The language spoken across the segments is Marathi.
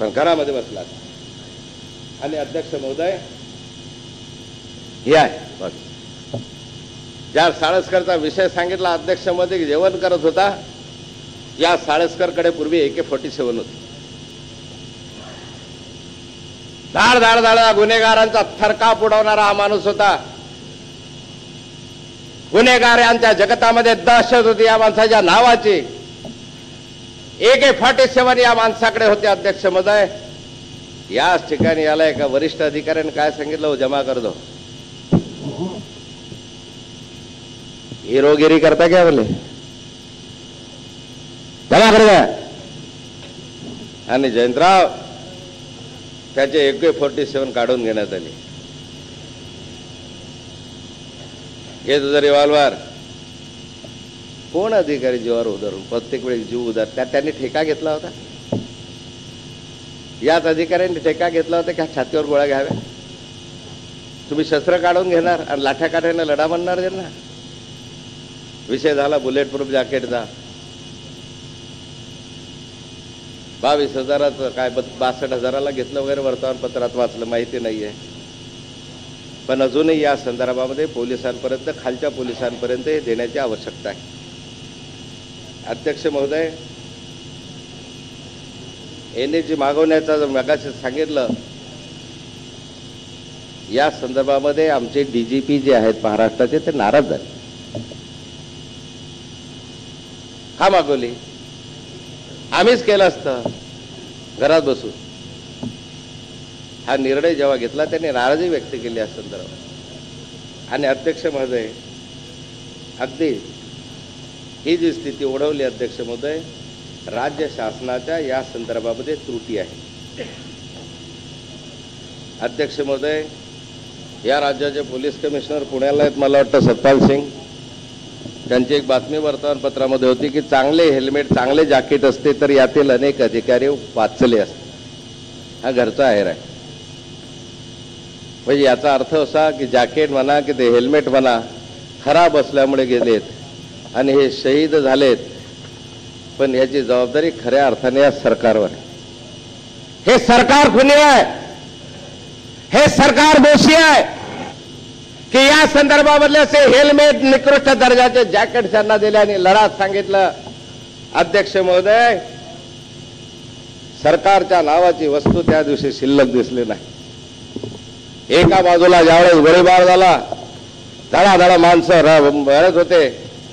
पण घरामध्ये बसलात. आणि अध्यक्ष महोदय हे आहे बस. ज्या साळसकरचा विषय सांगितला अध्यक्ष महोदय जेवण करत होता, या साळसकरकडे पूर्वी AK-47 होती. धाड धाड धाड गुन्हेगारांचा थरकाप उडवणारा हा माणूस होता. गुन्हेगारांच्या जगतामध्ये दहशत होती या माणसाच्या नावाची. AK-47 या माणसाकडे होते. अध्यक्ष महोदय याच ठिकाणी याला एका वरिष्ठ अधिकाऱ्याने काय सांगितलं, हो जमा कर दो. हिरोगिरी करता क्या बोले, जमा कर द्या. आणि जयंतराव त्याचे AK-47 काढून घेण्यात आले. हे तुझं रिव्हॉल्वर. कोण अधिकारी जीवावर उदारून प्रत्येक वेळी जीव उदार, त्यांनी ठेका घेतला होता. याच अधिकाऱ्यांनी ठेका घेतला होता की छातीवर गोळ्या घ्याव्या. तुम्ही शस्त्र काढून घेणार आणि लाठ्या काढ्याने लढा म्हणणार त्यांना. विषय झाला बुलेट प्रूफ जॅकेटचा. 22,000चं काय 62,000ला घेतलं वगैरे वर्तमानपत्रात वाचलं, माहिती नाहीये. पण अजूनही या संदर्भामध्ये पोलिसांपर्यंत, खालच्या पोलिसांपर्यंत हे देण्याची आवश्यकता आहे. अध्यक्ष महोदय यांनी जी मागवण्याचा मगाशी सांगितलं, या संदर्भामध्ये आमचे DGP जे आहेत महाराष्ट्राचे ते नाराज झाले. का मागवली? आम्हीच केलं असतं घरात बसून. हा निर्णय जेव्हा घेतला त्यांनी नाराजी व्यक्त केली या संदर्भात. आणि अध्यक्ष महोदय अगदी ही जी स्थिती ओढवली अध्यक्ष महोदय, राज्य शासनाच्या या संदर्भामध्ये त्रुटी आहे. अध्यक्ष महोदय या राज्याचे पोलीस कमिशनर पुण्याला आहेत, मला वाटतं सतपाल सिंग. त्यांची एक बातमी वर्तमानपत्रामध्ये होती की चांगले हेल्मेट, चांगले जॅकेट असते तर यातील अनेक अधिकारी वाचले असते. हा घरचा आहेर आहे. म्हणजे याचा अर्थ असा की जॅकेट म्हणा की ते हेल्मेट म्हणा खराब असल्यामुळे गेलेत आणि हे शहीद झालेत. पण याची जबाबदारी खऱ्या अर्थाने या सरकारवर आहे. हे सरकार खुनी आहे. हे सरकार दोषी आहे की या संदर्भामधले असे हेल्मेट, निकृष्ट दर्जाचे जॅकेट त्यांना दिले आणि लढाच सांगितलं. अध्यक्ष महोदय सरकारच्या नावाची वस्तू त्या दिवशी शिल्लक दिसली नाही. एका बाजूला ज्यावेळेस गोळीबार झाला, धडाधडा माणसं रडत होते.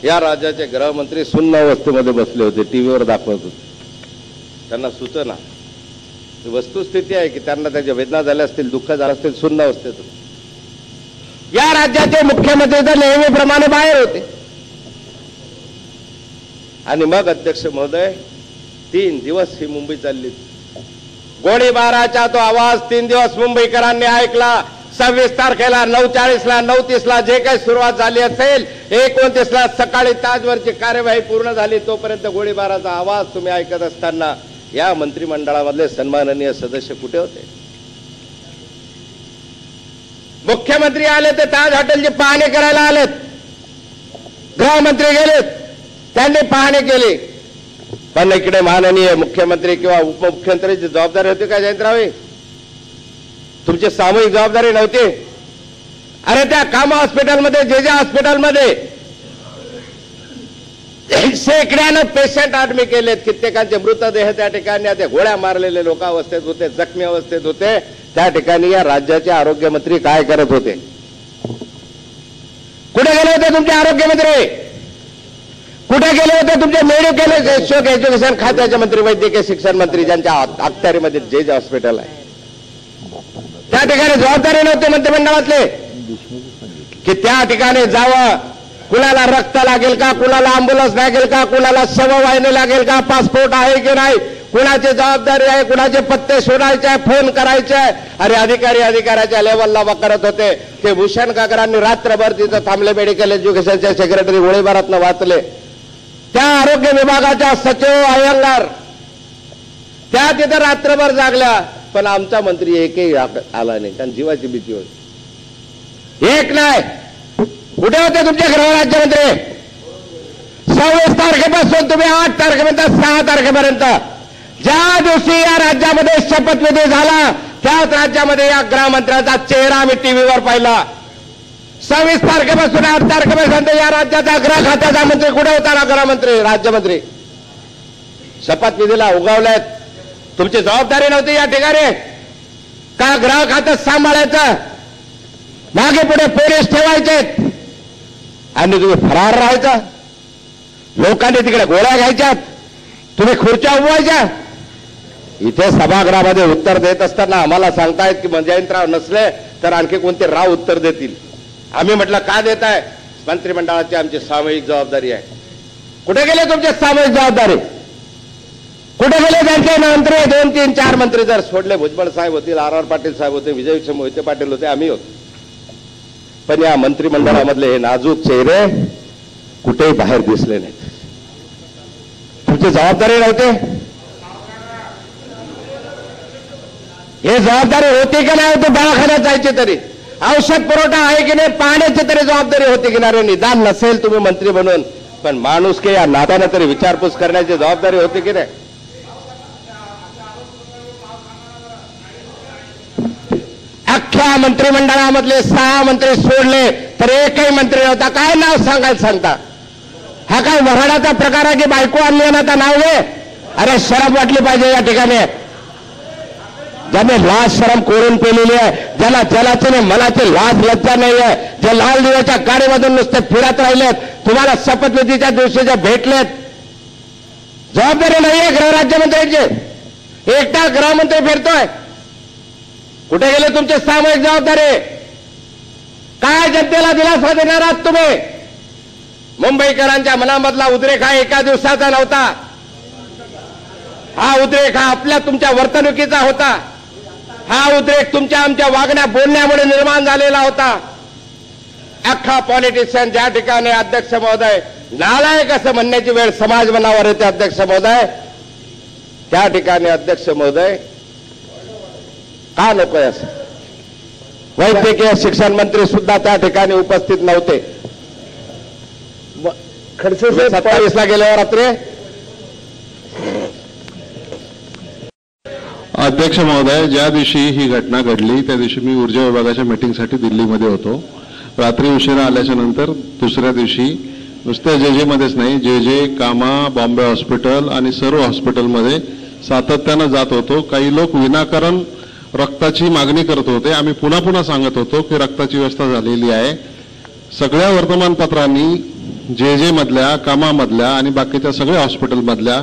या राज्याचे गृहमंत्री सुन्न अवस्थेमध्ये बसले होते, टीव्हीवर दाखवत होते. त्यांना सूचना, वस्तुस्थिती आहे की त्यांना त्याच्या वेदना झाल्या असतील, दुःख झालं असतील, सुन्न अवस्थेत होते. या राज्याचे मुख्यमंत्री तर नेहमीप्रमाणे बाहेर होते. आणि मग अध्यक्ष महोदय 3 दिवस ही मुंबई चालली. गोळीबाराचा तो आवाज 3 दिवस मुंबईकरांनी ऐकला. 26 तारखेला 9:40ला 9:30ला जे काही सुरुवात झाली असेल, 29ला सकाळी ताजवरची कार्यवाही पूर्ण झाली. तोपर्यंत गोळीबाराचा आवाज तुम्ही ऐकत असताना या मंत्रिमंडळामधले सन्माननीय सदस्य कुठे होते? मुख्यमंत्री आले ते ताज हॉटेलची पाहणी करायला आलेत. गृहमंत्री गेलेत, त्यांनी पाहणी केली. पण इकडे माननीय मुख्यमंत्री किंवा उपमुख्यमंत्र्यांची जबाबदारी होती का जयंतराव? तुमची सामूहिक जबाबदारी नव्हती? अरे त्या कामा हॉस्पिटलमध्ये, जे हॉस्पिटलमध्ये शेकड्यानं पेशंट ऍडमिट केलेत, कित्येकांचे मृतदेह त्या ठिकाणी त्या गोळ्या मारलेले लोक अवस्थेत होते, जखमी अवस्थेत होते. त्या ठिकाणी या राज्याचे आरोग्यमंत्री काय करत होते? कुठे गेले होते तुमचे आरोग्यमंत्री? कुठे गेले होते तुमचे मेडिकल एज्युकेशन खात्याचे मंत्री, वैद्यकीय शिक्षण मंत्री, ज्यांच्या अखत्यारीमध्ये जे हॉस्पिटल आहे? त्या ठिकाणी जबाबदारी नव्हती मंत्रिमंडळातले की त्या ठिकाणी जावं? कुणाला रक्त लागेल का, कुणाला अँब्युलन्स लागेल का, कुणाला शववाहिनी लागेल का, पासपोर्ट आहे की नाही, कुणाची जबाबदारी आहे, कुणाचे पत्ते शोधायचे, फोन करायचे. अरे अधिकाऱ्याच्या लेवलला करत होते. ते भूषण काकरांनी रात्रभर तिथं थांबले. मेडिकल एज्युकेशनचे सेक्रेटरी गोळीबारातनं वाचले. त्या आरोग्य विभागाच्या सचिव अय्यंगार त्या तिथं रात्रभर जागल्या. पण आमचा मंत्री एकही आला नाही, कारण जीवाची भीती होती. एक नाही, कुठे होते तुमचे गृहराज्यमंत्री? 26 तारखेपासून तुम्ही 8 तारखेपर्यंत, 6 तारखेपर्यंत ज्या दिवशी या राज्यामध्ये शपथविधी झाला त्याच राज्यामध्ये या गृहमंत्र्याचा चेहरा मी टीव्हीवर पाहिला. 26 तारखेपासून 8 तारखेपर्यंत या राज्याचा गृह खात्याचा मंत्री कुठे होता ना? गृहमंत्री, राज्यमंत्री शपथविधीला उगावल्यात. तुमची जबाबदारी नव्हती या ठिकाणी का गृह खातं सांभाळायचं, मागे पुढे पोलीस ठेवायचे आणि तुम्ही फरार राहायचा? लोकांनी तिकडे गोळ्या घ्यायच्यात, तुम्ही खुर्च्या उभवायच्या. इथे सभागृहामध्ये उत्तर देत असताना आम्हाला सांगतायत की जयंतराव नसले तर आणखी कोणते राव उत्तर देतील. आम्ही म्हटलं का देत आहे? मंत्रिमंडळाची आमची सामूहिक जबाबदारी आहे. कुठे गेले तुमचे सामूहिक जबाबदारी? कुठे गेले त्यांचे मंत्री? 2, 3, 4 मंत्री जर सोडले, भुजबळ साहेब होतील, आर पाटील साहेब होते, विजय मोहिते पाटील होते, आम्ही होतो. पण या मंत्रिमंडळामधले हे नाजूक चेहरे कुठेही बाहेर दिसले नाहीत. तुमची जबाबदारी नव्हते? हे जबाबदारी होती की नाही होती? दवाखान्यात जायची तरी, औषध पुरवठा आहे की नाही, पाण्याची तरी जबाबदारी होती की नाही? निदान नसेल तुम्ही मंत्री बनून, पण माणूस के या नात्याने तरी विचारपूस करण्याची जबाबदारी होती की नाही? अख्ख्या मंत्रिमंडळामधले 6 मंत्री सोडले तर एकही मंत्री नव्हता. काय नाव सांगायचं सांगता? हा काय वऱ्हाडाचा प्रकार आहे की बायको आणली आणि आता नाव आहे? अरे शरम वाटली पाहिजे या ठिकाणी. ज्याने लाज शरम कोरून पेलेली आहे, ज्याला जलाची नाही मनाची लाज लज्जा नाही आहे, जे लाल दिव्याच्या गाडीमधून नुसते फिरत राहिलेत, तुम्हाला शपथविधीच्या दिवशी जे भेटलेत, जबाबदारी नाहीये गृहराज्यमंत्र्यांची. एकटा गृहमंत्री फिरतोय. कुठे गेले तुमचे सामूहिक जबाबदारी? काय जनतेला दिलासा देणार आहात तुम्ही? मुंबईकरांच्या मनामधला उद्रेक हा एका दिवसाचा नव्हता. हा उद्रेक हा आपल्या तुमच्या वर्तणुकीचा होता. हा उद्रेक तुमच्या आमच्या वागण्या बोलण्यामुळे निर्माण झालेला होता. अख्खा पॉलिटिशियन ज्या ठिकाणी अध्यक्ष महोदय नालायक असं म्हणण्याची वेळ समाज मनावर येते अध्यक्ष महोदय, त्या ठिकाणी अध्यक्ष महोदय का नकोय असं? वैद्यकीय शिक्षण मंत्री सुद्धा त्या ठिकाणी उपस्थित नव्हते. खडसे 27ला गेल्यावर रात्री. अध्यक्ष महोदय, ज्या दिवशी ही घटना घडली त्या दिवशी मी ऊर्जा विभागाच्या मीटिंगसाठी दिल्लीमध्ये होतो. रात्री उशिरा आल्याच्या नंतर दुसऱ्या दिवशी नुसत्या जे मध्येच नाही, जे कामा, बॉम्बे हॉस्पिटल आणि सर्व हॉस्पिटलमध्ये सातत्यानं जात होतो. काही लोक विनाकारण रक्ताची मागणी करत होते. आम्ही पुन्हा पुन्हा सांगत होतो की रक्ताची व्यवस्था झालेली आहे. सगळ्या वर्तमानपत्रांनी जे मधल्या, कामामधल्या आणि बाकीच्या सगळ्या हॉस्पिटलमधल्या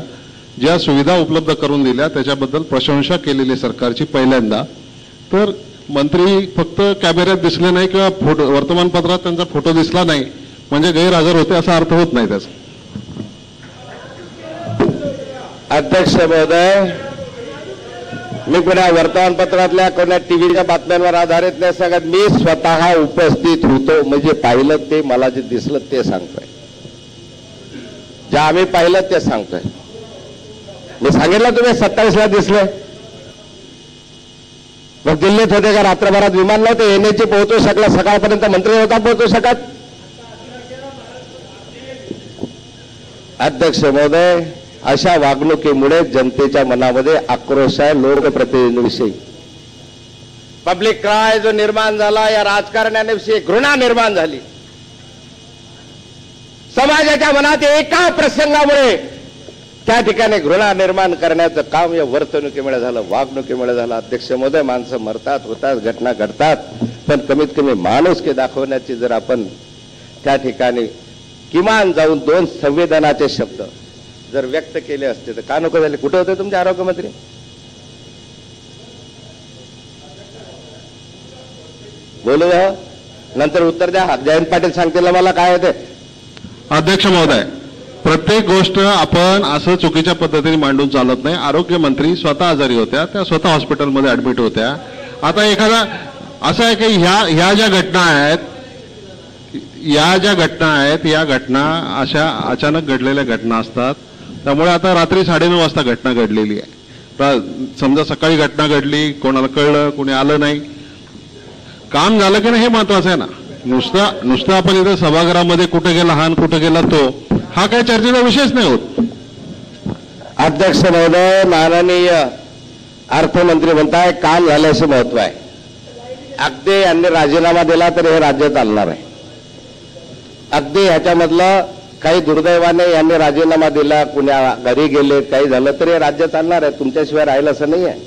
ज्या सुविधा उपलब्ध करून दिल्या त्याच्याबद्दल प्रशंसा केलेली सरकारची पहिल्यांदा. तर मंत्री फक्त कॅमेऱ्यात दिसले नाही किंवा वर्तमानपत्रात त्यांचा फोटो दिसला नाही म्हणजे गैरहजर होते असा अर्थ होत नाही त्याचा. अध्यक्ष महोदय, मी कोणा वर्तमानपत्रातल्या कोणा टीव्हीच्या बातम्यांवर आधारित नाही सांगत. मी स्वतः उपस्थित होतो म्हणजे पाहिलं ते, मला जे दिसलं ते सांगतोय. जे आम्ही पाहिलं ते सांगतोय. मी सांगितलं तुम्ही 27ला दिसले. मग दिल्लीत होते का? रात्रभरात विमान नव्हते, येण्याची पोहोचू शकला, सकाळपर्यंत मंत्री नव्हता पोहोचू शकत. अध्यक्ष महोदय, अशा वागणुकीमुळे जनतेच्या मनामध्ये आक्रोश आहे लोकप्रतिनिधींविषयी. पब्लिक क्राय जो निर्माण झाला, या राजकारण्याविषयी घृणा निर्माण झाली. समाजाच्या मनात एका प्रसंगामुळे त्या ठिकाणी घृणा निर्माण करण्याचं काम या वर्तणुकीमुळे झालं, वागणुकीमुळे झालं. अध्यक्ष महोदय, माणसं मरतात, होतात, घटना घडतात, पण कमीत कमी माणुसकी दाखवण्याची जर आपण त्या ठिकाणी किमान जाऊन 2 संवेदनाचे शब्द जर व्यक्त केले असते तर का नको झाले? कुठे होते तुमचे आरोग्यमंत्री? बोलू द्या, नंतर उत्तर द्या. जयंत पाटील सांगतील मला काय होते. अध्यक्ष महोदय, प्रत्येक गोष्ट आपण असं चुकीच्या पद्धतीने मांडून चालत नाही. आरोग्यमंत्री स्वतः आजारी होत्या, त्या स्वतः हॉस्पिटलमध्ये ऍडमिट होत्या. आता एखादा असं आहे की ह्या ज्या घटना आहेत, या घटना अशा अचानक घडलेल्या घटना असतात. त्यामुळे आता रात्री 9:30 वाजता घटना घडलेली आहे. समजा सकाळी घटना घडली, कोणाला कळलं, कोणी आलं नाही, काम झालं की नाही हे महत्वाचं आहे ना. नुसतं आपण इथं सभागृहामध्ये कुठे गेला हा कुठे गेला तो, हा काही चर्चेचा विषयच नाही होत. अध्यक्ष महोदय, माननीय अर्थमंत्री म्हणताय काम झाल्याचे महत्व आहे. अगदी यांनी राजीनामा दिला तर हे राज्य चालणार आहे. अगदी ह्याच्यामधलं काही दुर्दैवाने यांनी राजीनामा दिला, कुण्या घरी गेले, काही झालं तरी हे राज्य चालणार आहे. तुमच्याशिवाय राहिलं असं नाही आहे.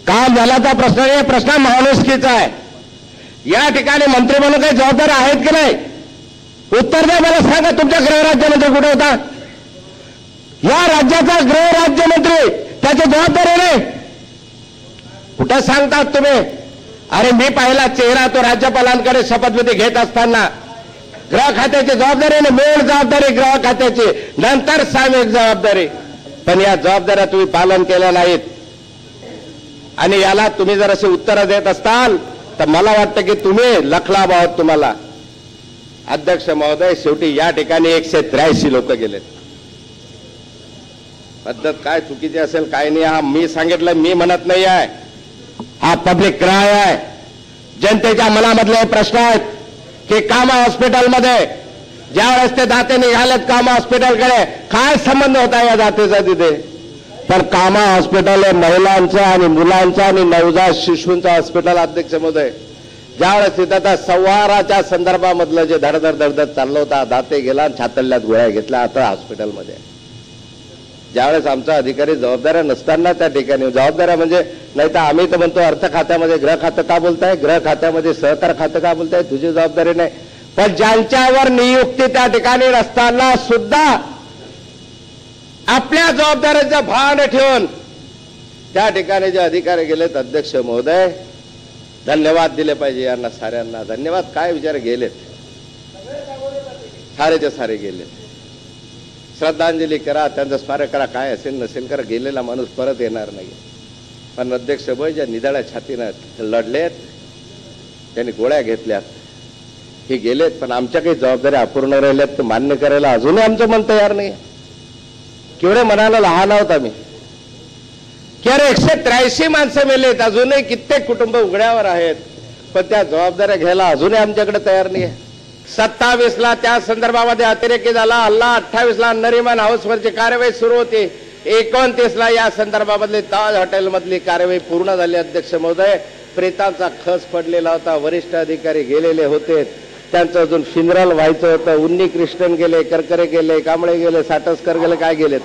काम झाल्याचा प्रश्न नाही, प्रश्न माणुसकीचा आहे. या ठिकाणी मंत्री म्हणून काही जबाबदारी आहेत की नाही? उत्तर द्या मला, सांगा. तुमच्या गृहराज्यमंत्री कुठे होता? या राज्याचा गृहराज्यमंत्री, त्याची जबाबदारी नाही. कुठं सांगतात तुम्ही? अरे मी पाहिला चेहरा तो राज्यपालांकडे शपथविधी घेत असताना. गृह खात्याची जबाबदारी नाही, मूळ जबाबदारी गृह खात्याची, नंतर सामायिक जबाबदारी. पण या जबाबदाऱ्या तुम्ही पालन केल्या नाहीत. आणि याला तुम्ही जर असे उत्तरं देत असताल तर मला वाटतं की तुम्ही लखलाभ आहोत तुम्हाला. अध्यक्ष महोदय, शेवटी या ठिकाणी 183 लोक गेलेत. पद्धत काय चुकीची असेल काय नाही, हा मी सांगितलं, मी म्हणत नाही आहे. हा पब्लिक क्राय आहे. जनतेच्या मनामधले प्रश्न आहेत की कामा हॉस्पिटलमध्ये ज्यावेळेस ते दाते निघालेत कामा हॉस्पिटलकडे, काय संबंध होता या दातेचा तिथे? पण कामा हॉस्पिटल हे महिलांचं आणि मुलांचं आणि नवजात शिशूंचं हॉस्पिटल. अध्यक्ष महोदय, ज्यावेळेस तिथं त्या संहाराच्या संदर्भामधलं जे धडधड चाललं होतं, दाते गेला छातल्यात गोळ्या घेतल्या, आता हॉस्पिटलमध्ये. ज्यावेळेस आमचा अधिकारी जबाबदाऱ्या नसताना त्या ठिकाणी, जबाबदाऱ्या म्हणजे नाही तर आम्ही तर म्हणतो अर्थ खात्यामध्ये गृह खातं का बोलताय, गृह खात्यामध्ये सहकार खातं का बोलताय, तुझी जबाबदारी नाही. पण ज्यांच्यावर नियुक्ती त्या ठिकाणी नसताना सुद्धा आपल्या जबाबदारीचं भान ठेवून त्या ठिकाणी जे अधिकारी गेलेत, अध्यक्ष महोदय, धन्यवाद दिले पाहिजे यांना साऱ्यांना. धन्यवाद काय विचार, गेलेत सारेचे सारे गेलेत. श्रद्धांजली करा, त्यांचं स्मारक करा, काय असेल नसेल करा, गेलेला माणूस परत येणार नाही. पण अध्यक्ष महोदय, ज्या निधाड्या छातीनं लढलेत, त्यांनी गोळ्या घेतल्यात, हे गेलेत. पण आमच्या काही जबाबदाऱ्या अपूर्ण राहिल्यात, ते मान्य करायला अजूनही आमचं मन तयार नाही. केवढे मनाला लहान आहोत आम्ही की अरे 183 माणसं मेलेत, अजूनही कित्येक कुटुंब उघड्यावर आहेत, पण त्या जबाबदाऱ्या घ्यायला अजूनही आमच्याकडे तयार नाही आहे. 27ला त्या संदर्भामध्ये अतिरेकी झाला हल्ला, 28ला नरिमन हाऊसवरची कार्यवाही सुरू होती, 29ला या संदर्भामधली ताज हॉटेलमधली कार्यवाही पूर्ण झाली. अध्यक्ष महोदय, प्रेतांचा खस पडलेला होता, वरिष्ठ अधिकारी गेलेले होते, त्यांचं अजून फिनरल व्हायचं होतं. उन्नी कृष्णन गेले, करकरे गेले, कांबळे गेले, साटसकर गेले, काय गेलेत?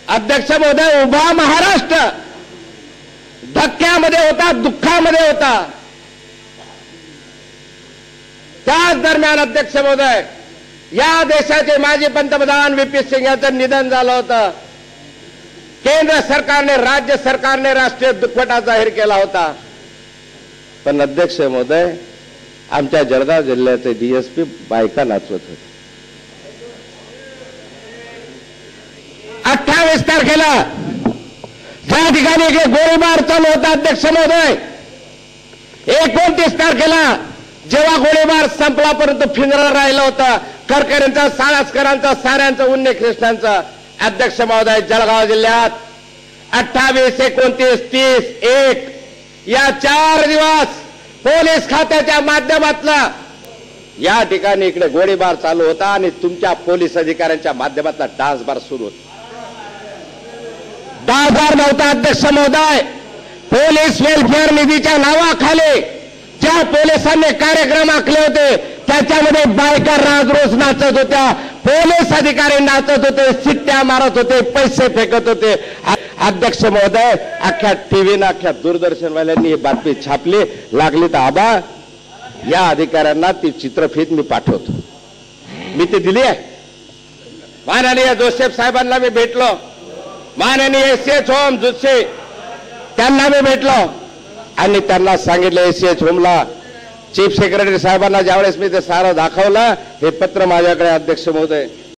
अध्यक्ष महोदय, उभा महाराष्ट्र धक्क्यामध्ये होता, दुःखामध्ये होता. त्याच दरम्यान अध्यक्ष महोदय, या देशाचे माजी पंतप्रधान व्ही.पी. सिंग यांचं निधन झालं होतं. केंद्र सरकारने, राज्य सरकारने राष्ट्रीय दुखवटा जाहीर केला होता. पण अध्यक्ष महोदय, आमच्या जळगाव जिल्ह्याचे डीएसपी बायका नाचवत होते. 28 तारखेला ज्या ठिकाणी इकडे गोळीबार चालू होता अध्यक्ष महोदय, 29 तारखेला जेव्हा गोळीबार संपला, परंतु फिनरल राहिलं होतं करकरेंचं, साळसकरांचं, साऱ्यांचं, उन्नी कृष्णांचं. अध्यक्ष महोदय, जळगाव जिल्ह्यात 28, 29, 30, 1 या 4 दिवस पोलीस खात्याच्या माध्यमातला या ठिकाणी इकडे गोळीबार चालू होता आणि तुमच्या पोलीस अधिकाऱ्यांच्या माध्यमातला डान्सबार सुरू होता. डान्सबार नव्हता अध्यक्ष महोदय, पोलीस वेलफेअर निधीच्या नावाखाली ज्या पोलिसांनी कार्यक्रम आखले होते त्याच्यामध्ये बायका राजरोस नाचत होत्या, पोलीस अधिकारी नाचत होते, शिट्ट्या मारत होते, पैसे फेकत होते. अध्यक्ष महोदय, अख्ख्या टीव्हीनं, अख्ख्या दूरदर्शनवाल्यांनी ही बातमी छापली. लागली तर आबा, या अधिकाऱ्यांना ती चित्रफित मी पाठवतो. मी ती दिली आहे. माननीय जोसेफ साहेबांना मी भेटलो, माननीय एसएच होम जुत्से त्यांना मी भेटलो आणि त्यांना सांगितलं, एसएच होमला चीफ सेक्रेटरी साहेबांना ज्यावेळेस मी ते सारं दाखवलं, हे पत्र माझ्याकडे अध्यक्ष महोदय,